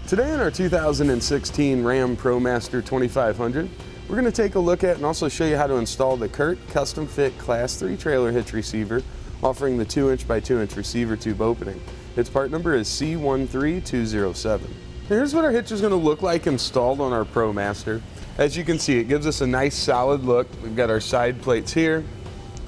Today in our 2016 Ram ProMaster 2500, we're going to take a look at and also show you how to install the CURT Custom Fit Class 3 Trailer Hitch Receiver, offering the 2" by 2" receiver tube opening. Its part number is C13207. Here's what our hitch is going to look like installed on our ProMaster. As you can see, it gives us a nice solid look. We've got our side plates here.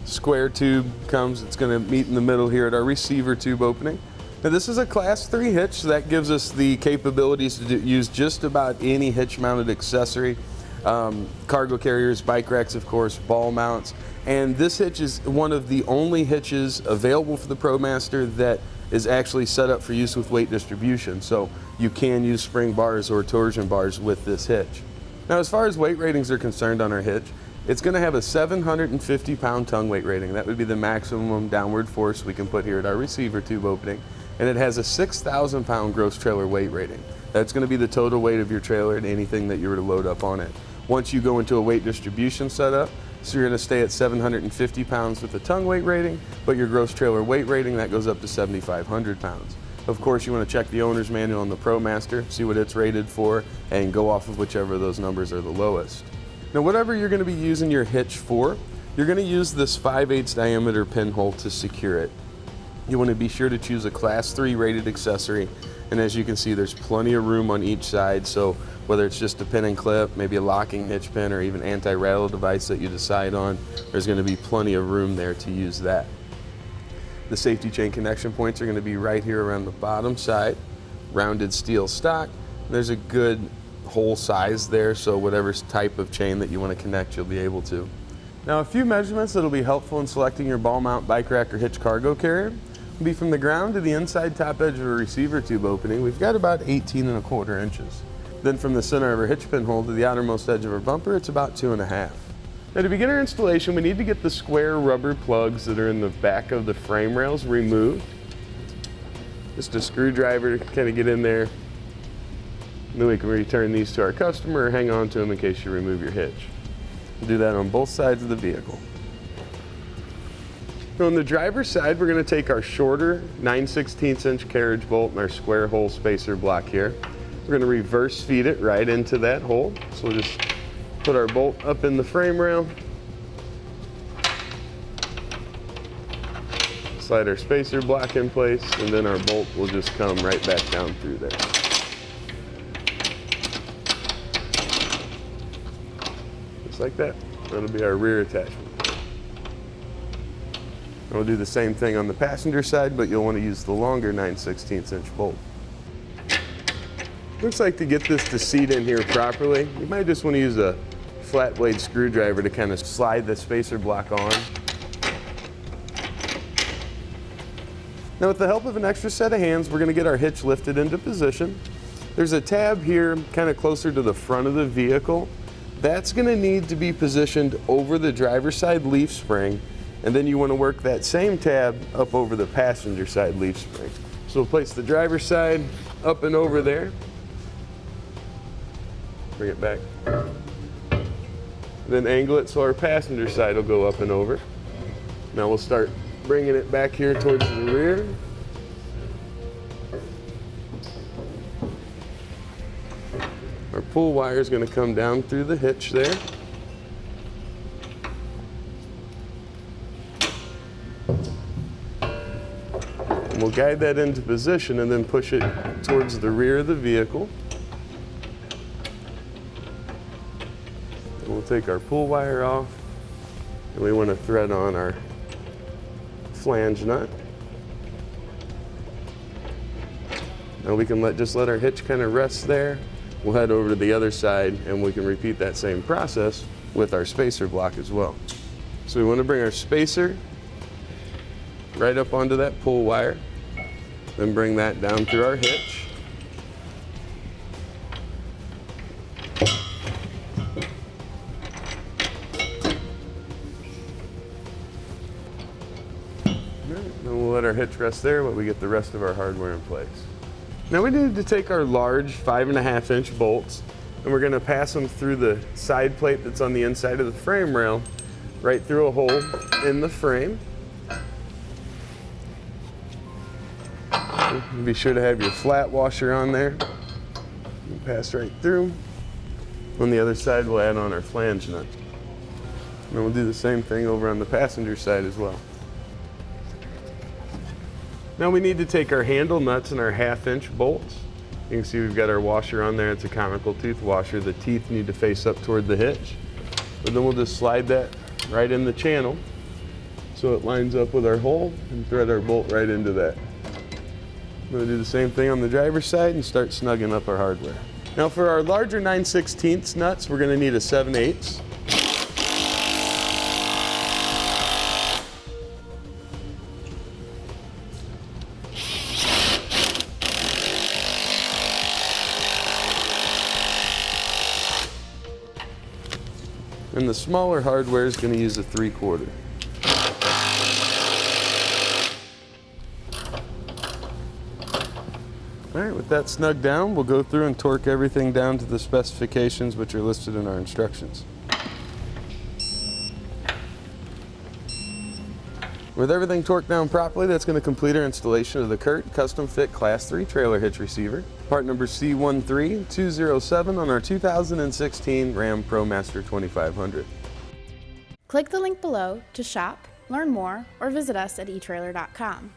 Square tube comes, it's going to meet in the middle here at our receiver tube opening. Now this is a Class 3 hitch, so that gives us the capabilities to use just about any hitch-mounted accessory. Cargo carriers, bike racks, of course, ball mounts. And this hitch is one of the only hitches available for the ProMaster that is actually set up for use with weight distribution. So you can use spring bars or torsion bars with this hitch. Now as far as weight ratings are concerned on our hitch, it's going to have a 750-pound tongue weight rating. That would be the maximum downward force we can put here at our receiver tube opening. And it has a 6,000-pound gross trailer weight rating. That's going to be the total weight of your trailer and anything that you were to load up on it. Once you go into a weight distribution setup, so you're going to stay at 750 pounds with the tongue weight rating, but your gross trailer weight rating, that goes up to 7,500 pounds. Of course, you want to check the owner's manual on the ProMaster, see what it's rated for, and go off of whichever of those numbers are the lowest. Now, whatever you're going to be using your hitch for, you're going to use this 5/8 diameter pinhole to secure it. You want to be sure to choose a Class 3 rated accessory, and as you can see, there's plenty of room on each side, so whether it's just a pin and clip, maybe a locking hitch pin, or even anti-rattle device that you decide on, there's going to be plenty of room there to use that. The safety chain connection points are going to be right here around the bottom side, rounded steel stock. There's a good hole size there, so whatever type of chain that you want to connect, you'll be able to. Now, a few measurements that'll be helpful in selecting your ball mount, bike rack, or hitch cargo carrier will be from the ground to the inside top edge of a receiver tube opening. We've got about 18¼ inches. Then from the center of our hitch pin hole to the outermost edge of our bumper, it's about 2½. Now to begin our installation, we need to get the square rubber plugs that are in the back of the frame rails removed. Just a screwdriver to kind of get in there. And then we can return these to our customer or hang on to them in case you remove your hitch. We'll do that on both sides of the vehicle. So on the driver's side, we're going to take our shorter 9/16 inch carriage bolt and our square hole spacer block here. We're going to reverse feed it right into that hole. So we'll just put our bolt up in the frame rail, slide our spacer block in place, and then our bolt will just come right back down through there. Just like that. That'll be our rear attachment. And we'll do the same thing on the passenger side, but you'll want to use the longer 9/16 inch bolt. Looks like to get this to seat in here properly, you might just want to use a flat blade screwdriver to kind of slide the spacer block on. Now with the help of an extra set of hands, we're going to get our hitch lifted into position. There's a tab here kind of closer to the front of the vehicle. That's going to need to be positioned over the driver's side leaf spring, and then you want to work that same tab up over the passenger side leaf spring. So we'll place the driver's side up and over there. Bring it back. Then angle it so our passenger side will go up and over. Now we'll start bringing it back here towards the rear. Our pull wire is going to come down through the hitch there. And we'll guide that into position and then push it towards the rear of the vehicle. We'll take our pull wire off, and we want to thread on our flange nut. Now we can just let our hitch kind of rest there. We'll head over to the other side, and we can repeat that same process with our spacer block as well. So we want to bring our spacer right up onto that pull wire, then bring that down through our hitch. Then we'll let our hitch rest there while we get the rest of our hardware in place. Now we need to take our large 5½ inch bolts, and we're going to pass them through the side plate that's on the inside of the frame rail, right through a hole in the frame. Be sure to have your flat washer on there. Pass right through. On the other side, we'll add on our flange nut. And then we'll do the same thing over on the passenger side as well. Now we need to take our handle nuts and our 1/2" bolts. You can see we've got our washer on there. It's a conical tooth washer. The teeth need to face up toward the hitch. But then we'll just slide that right in the channel so it lines up with our hole and thread our bolt right into that. We'll do the same thing on the driver's side and start snugging up our hardware. Now for our larger 9/16 nuts, we're going to need a 7/8. And the smaller hardware is going to use a 3/4. All right, with that snug down, we'll go through and torque everything down to the specifications which are listed in our instructions. With everything torqued down properly, that's going to complete our installation of the CURT Custom Fit Class 3 Trailer Hitch Receiver, part number C13207 on our 2016 Ram ProMaster 2500. Click the link below to shop, learn more, or visit us at eTrailer.com.